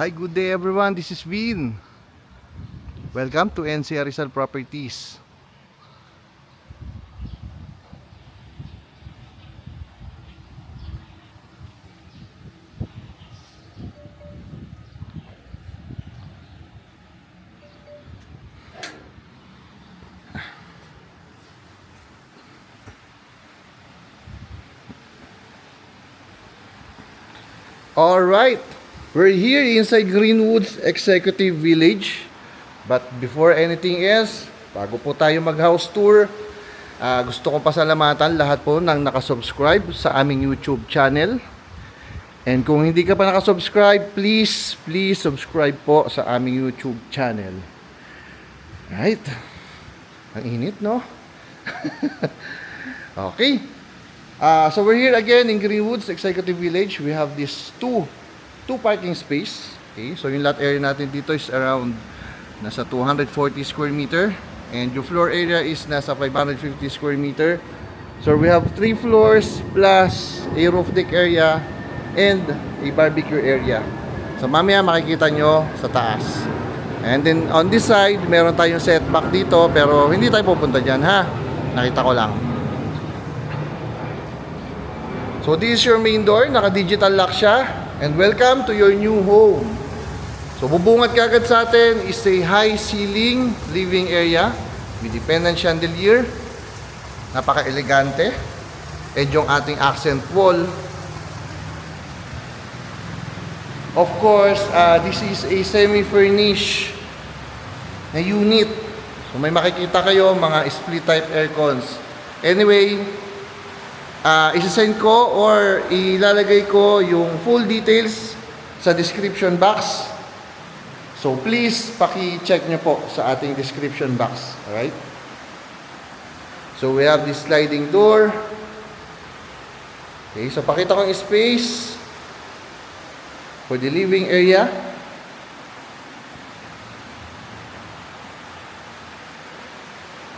Hi, good day everyone. This is Vin. Welcome to NCR Rizal Properties. Alright, we're here inside Greenwoods Executive Village. But before anything else, bago po tayo mag-house tour, gusto kong pasalamatan lahat po ng nakasubscribe sa aming YouTube channel. And kung hindi ka pa nakasubscribe, please subscribe po sa aming YouTube channel. Right? Ang init, no? Okay. So we're here again in Greenwoods Executive Village. We have this two parking space. Okay, so yung lot area natin dito is around nasa 240 square meter, and yung floor area is nasa 550 square meter. So we have 3 floors plus a roof deck area and a barbecue area. So mamaya makikita nyo sa taas. And then on this side, meron tayong setback dito, pero hindi tayo pupunta dyan, ha? Nakita ko lang. So this is your main door, naka-digital lock siya, and welcome to your new home. So bubungat kagad sa atin is a high ceiling living area with dependent chandelier. Napaka-elegante. And yung ating accent wall. Of course, this is a semi-furnished na unit. So may makikita kayo mga split type aircons. Anyway, isasend ko or ilalagay ko yung full details sa description box. So please paki-check nyo po sa ating description box. Alright? So we have this sliding door. Okay, so pakita ko yung space for the living area.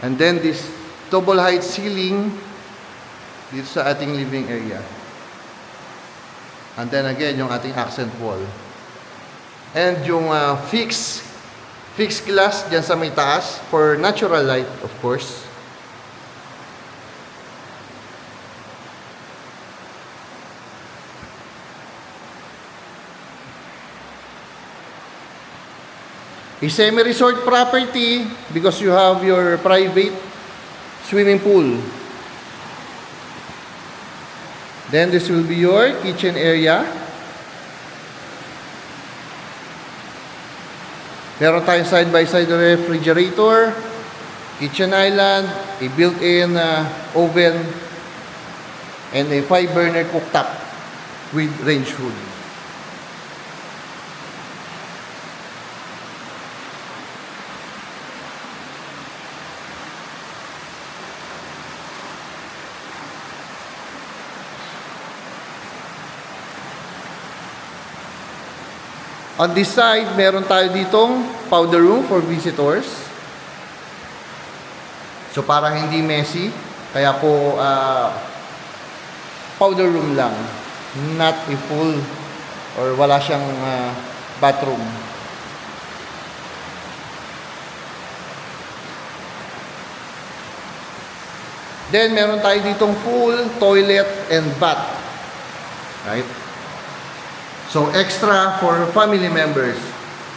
And then this double height ceiling dito sa ating living area. And then again, yung ating accent wall. And yung fixed glass dyan sa may taas for natural light, of course. A semi-resort property because you have your private swimming pool. Then this will be your kitchen area. Meron tayong side-by-side refrigerator, kitchen island, a built-in oven, and a 5-burner cooktop with range hood. On this side, meron tayo ditong powder room for visitors. So, para hindi messy, kaya po powder room lang. Not a full or wala siyang bathroom. Then, meron tayo ditong full toilet and bath. Right? So, extra for family members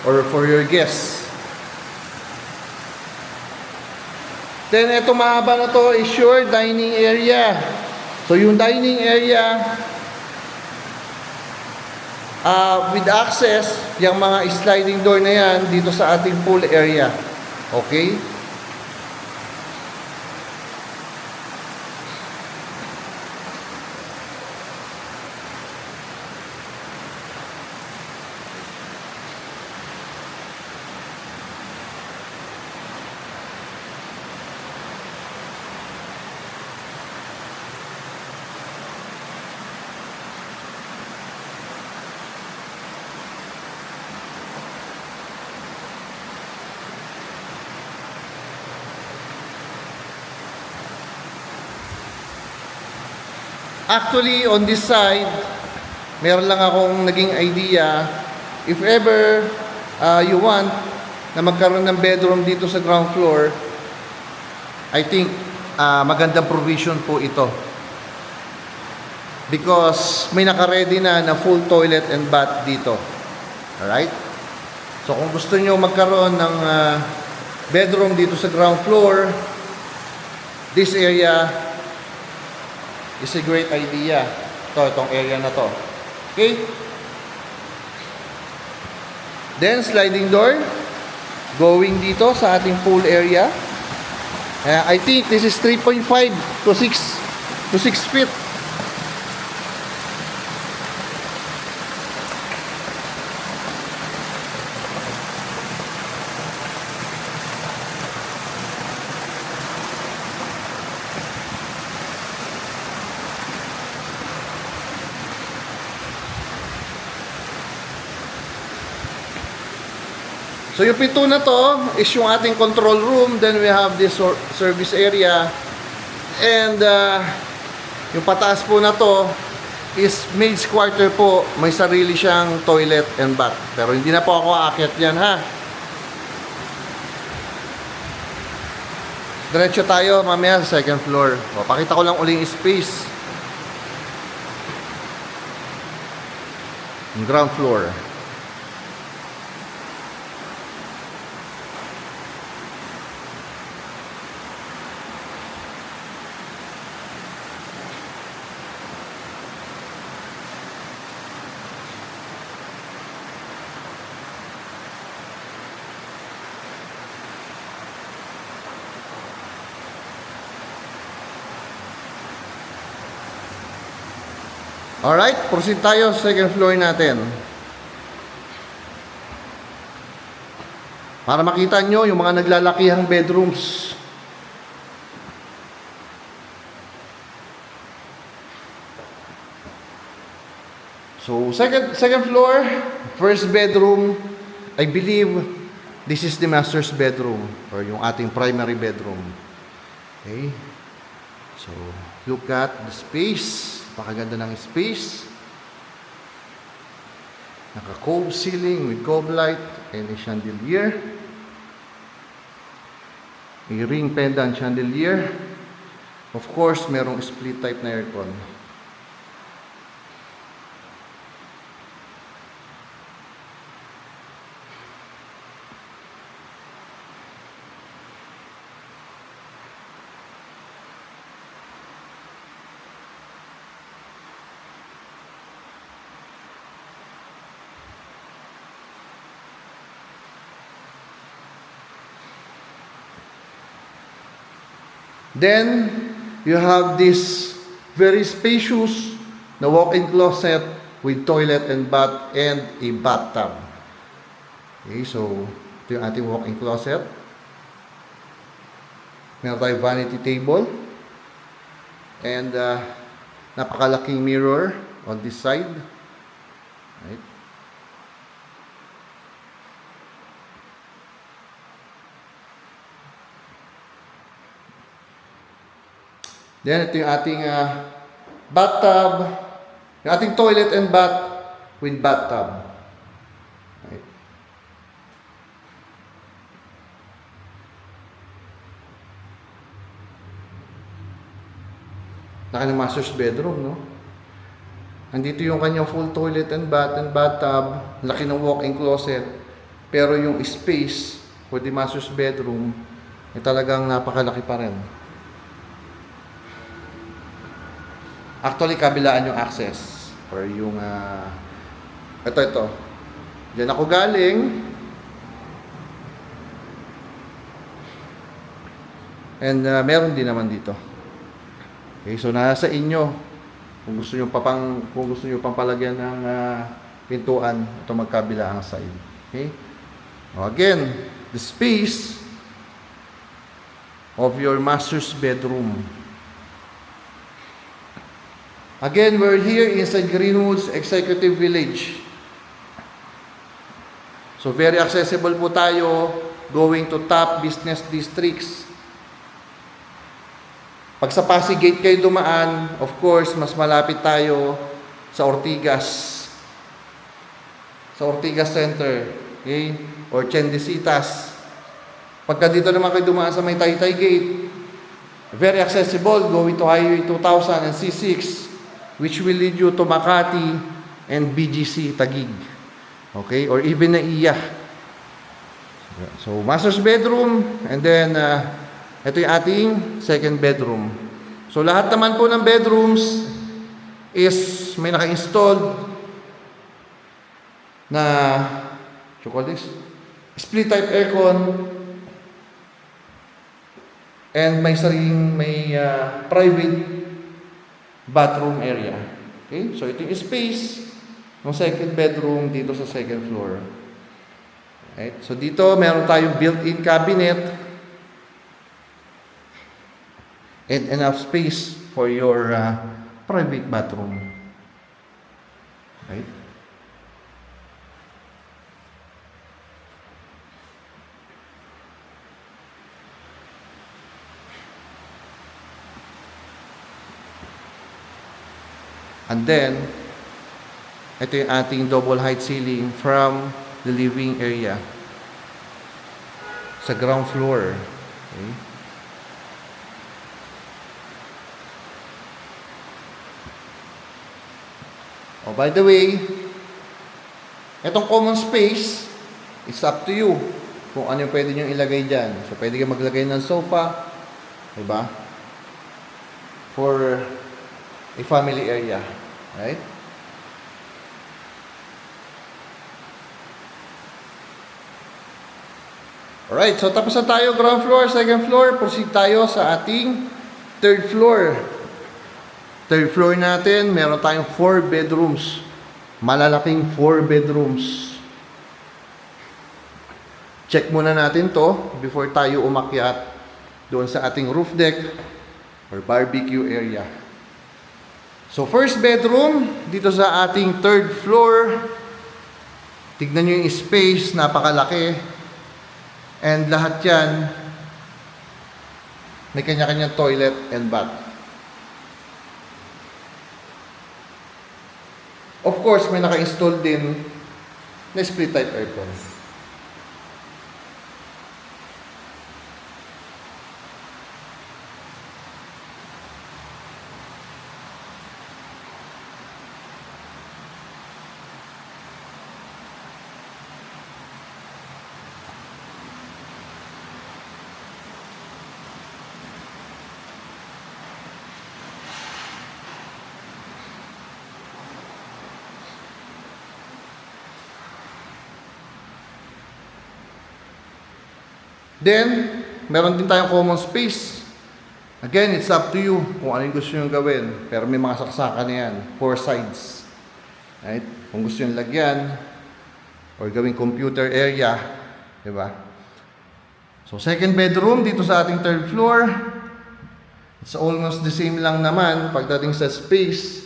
or for your guests. Then, ito mahaba na to is your dining area. So, yung dining area, with access, yung mga sliding door na yan, dito sa ating pool area. Okay? Actually, on this side, meron lang akong naging idea if ever you want na magkaroon ng bedroom dito sa ground floor, I think magandang provision po ito. Because may naka-ready na full toilet and bath dito. Alright? So kung gusto nyo magkaroon ng bedroom dito sa ground floor, this area is a great idea. Itong area na to. Okay? Then sliding door going dito sa ating pool area. I think this is 3.5 to 6 feet. So yung pinto na to is yung ating control room. Then we have this service area. And yung pataas po na to is maid's quarter po. May sarili siyang toilet and bath. Pero hindi na po ako aakyat yan, ha. Diretso tayo mamaya sa second floor. O, pakita ko lang uling space. Yung ground floor. Alright, proceed tayo sa second floor natin. Para makita nyo yung mga naglalakihang bedrooms. So, second floor, first bedroom, I believe this is the master's bedroom or yung ating primary bedroom. Okay? So, look at the space. Pakaganda ng space. Naka-cove ceiling with cove light and a chandelier. A ring pendant chandelier. Of course, merong split type na aircon. Then, you have this very spacious na walk-in closet with toilet and bath and a bathtub. Okay, so, ito yung ating walk-in closet. Meron tayong vanity table. And, napakalaking mirror on this side. Right? Then, ito yung ating bathtub. Yung ating toilet and bath with bathtub. Right. Laki ng master's bedroom, no? Andito yung kanyang full toilet and bathtub. Laki ng walk-in closet. Pero yung space for the master's bedroom ay talagang napakalaki pa rin. Actually, kabilaan yung access or yung ito. Diyan ako galing. And meron din naman dito. Okay, so nasa inyo kung gusto niyo pang palagyan ng pintuan, ito magkabilaang side. Okay? Now again, the space of your master's bedroom. Again, we're here inside Greenwoods Executive Village. So very accessible po tayo going to top business districts. Pag sa Pasig Gate kayo dumaan, of course, mas malapit tayo sa Ortigas. sa Ortigas Center, okay? Or Chendesitas. Pagka dito naman kayo dumaan sa may Taytay Gate, very accessible, going to Highway 2000 and C6, which will lead you to Makati and BGC Taguig. Okay? Or even Naiya. So, master's bedroom, and then, ito yung ating second bedroom. So, lahat naman po ng bedrooms is may naka-installed na, what you call this? Split type aircon, and may private bathroom area. Okay? So, ito yung space ng second bedroom dito sa second floor. Right? So, dito meron tayong built-in cabinet and enough space for your private bathroom. Right? And then, ito yung ating double height ceiling from the living area sa ground floor. Okay. Oh, by the way, itong common space, it's up to you kung ano yung pwede nyo ilagay dyan. So, pwede ka maglagay ng sofa, diba? For a family area. Right? Alright, so tapos na tayo ground floor, second floor, proceed tayo sa ating third floor. Third floor natin, meron tayong 4 bedrooms. Malalaking 4 bedrooms. Check muna natin to before tayo umakyat doon sa ating roof deck or barbecue area. So, first bedroom, dito sa ating third floor. Tignan nyo yung space, napakalaki. And lahat yan, may kanya-kanyang toilet and bath. Of course, may naka-install din na split type aircon. Then, meron din tayong common space. Again, it's up to you kung ano yung gusto nyo gawin. Pero may mga saksakan na yan. 4 sides. Right? Kung gusto nyo lagyan, or gawing computer area. Diba? So, second bedroom dito sa ating third floor. It's almost the same lang naman pagdating sa space.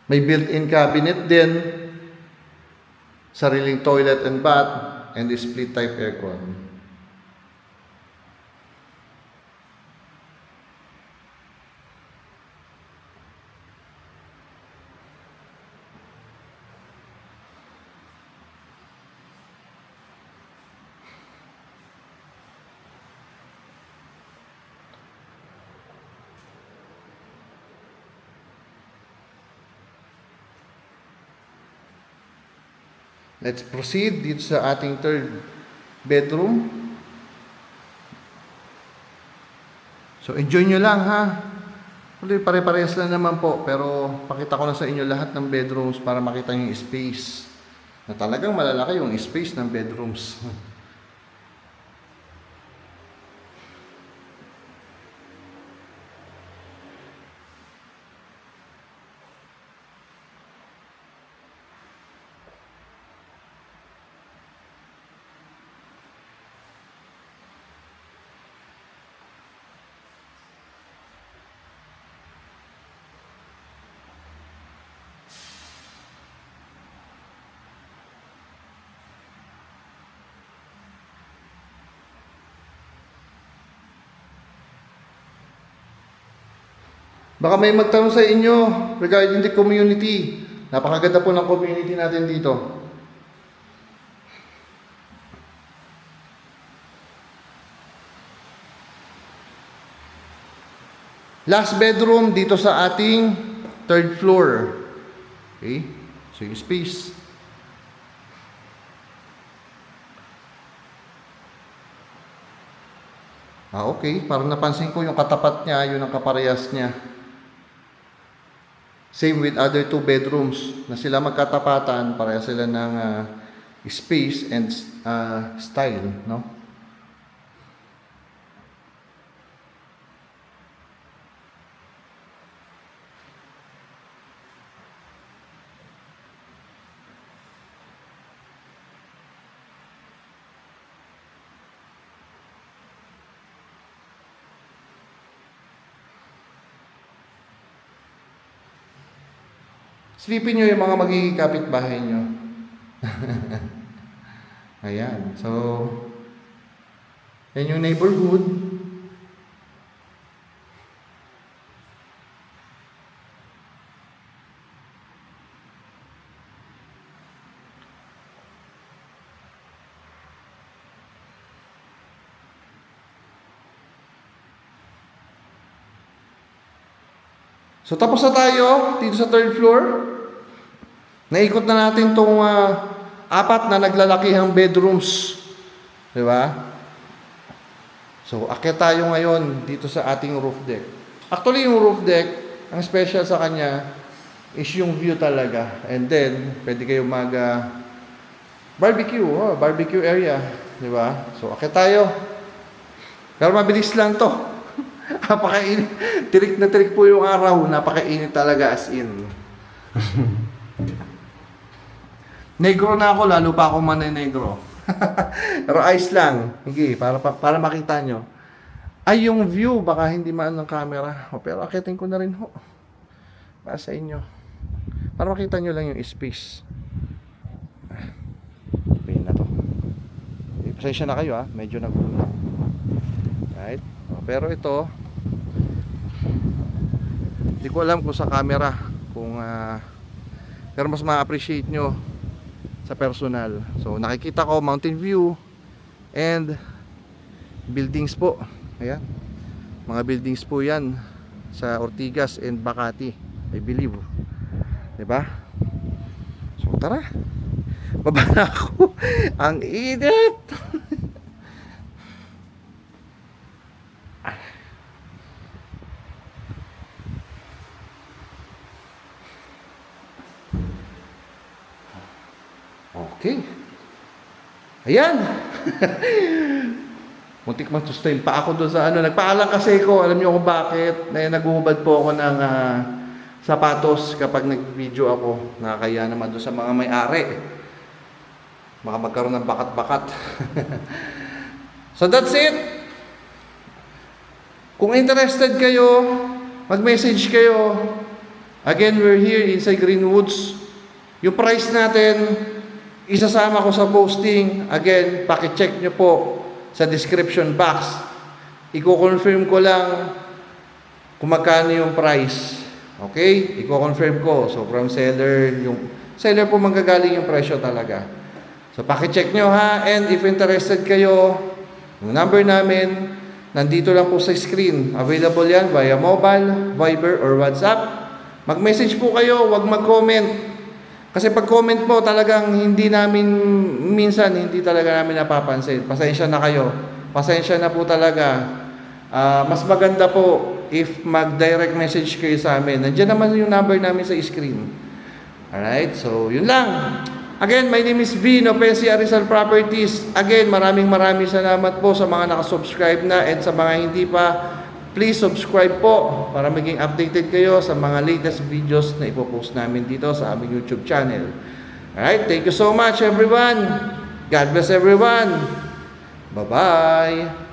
May built-in cabinet din. Sariling toilet and bath, and the split type aircon. Let's proceed dito sa ating third bedroom. So, enjoy nyo lang ha. Pare-parehas lang naman po. Pero, pakita ko na sa inyo lahat ng bedrooms para makita nyo yung space. Na talagang malalaki yung space ng bedrooms. Baka may magtanong sa inyo regarding the community. Napakaganda po ng community natin dito. Last bedroom dito sa ating third floor. Okay? So yung space. Okay. Parang napansin ko yung katapat niya, yun ang kaparehas niya. Same with other two bedrooms na sila magkatapatan, pareha sila ng space and style, no? Silipin nyo yung mga magiging kapitbahay nyo. Ayan. So, yan yung neighborhood. So, tapos na tayo dito sa third floor. Naikot na natin itong apat na naglalakihang bedrooms. Di ba? So, akyat tayo ngayon dito sa ating roof deck. Actually, yung roof deck, ang special sa kanya is yung view talaga. And then, pwede kayo barbecue. Barbecue area. Di ba? So, akyat tayo. Pero mabilis lang to. Napakainit. Tirik na tirik po yung araw. Napakainit talaga as in. Negro na ako, lalo pa ako manenegro. Pero ayos lang. Sige, para makita nyo. Ay, yung view, baka hindi maan ng camera. Pero akitin ko na rin ho. Para sa inyo. Para makita nyo lang yung space. Okay na to. Pasensya na kayo medyo nagulang. Right? Pero ito, hindi ko alam kung sa camera. Pero mas ma-appreciate nyo sa personal. So nakikita ko mountain view and buildings po. Ayan. Mga buildings po 'yan sa Ortigas and Makati, I believe. 'Di ba? So tara. Baba na ako. Ang init. Okay. Ayan. Muntik matustay pa ako doon sa nagpaalam kasi ko, alam niyo kung bakit, naguhubad po ako ng sapatos kapag nag-video ako. Nakakaya naman doon sa mga may-ari. Baka magkaroon ng bakat-bakat. So that's it. Kung interested kayo, mag-message kayo. Again, we're here inside Greenwoods. Yung price natin, isasama ko sa posting. Again, paki-check nyo po sa description box. Iko-confirm ko lang kung magkano yung price. Okay? Iko-confirm ko. So, from seller, yung seller po manggagaling yung presyo talaga. So, paki-check nyo ha. And if interested kayo, yung number namin, nandito lang po sa screen. Available yan via mobile, Viber, or WhatsApp. Mag-message po kayo, wag mag-comment. Kasi pag comment po talagang hindi talaga namin napapansin. Pasensya na kayo. Pasensya na po talaga. Mas maganda po if mag-direct message kayo sa amin. Nandiyan naman yung number namin sa screen. Alright, so yun lang. Again, my name is Vino, PNC Rizal Properties. Again, maraming salamat po sa mga nakasubscribe na and sa mga hindi pa. Please subscribe po para maging updated kayo sa mga latest videos na ipopost namin dito sa aming YouTube channel. Alright, thank you so much everyone. God bless everyone. Bye-bye.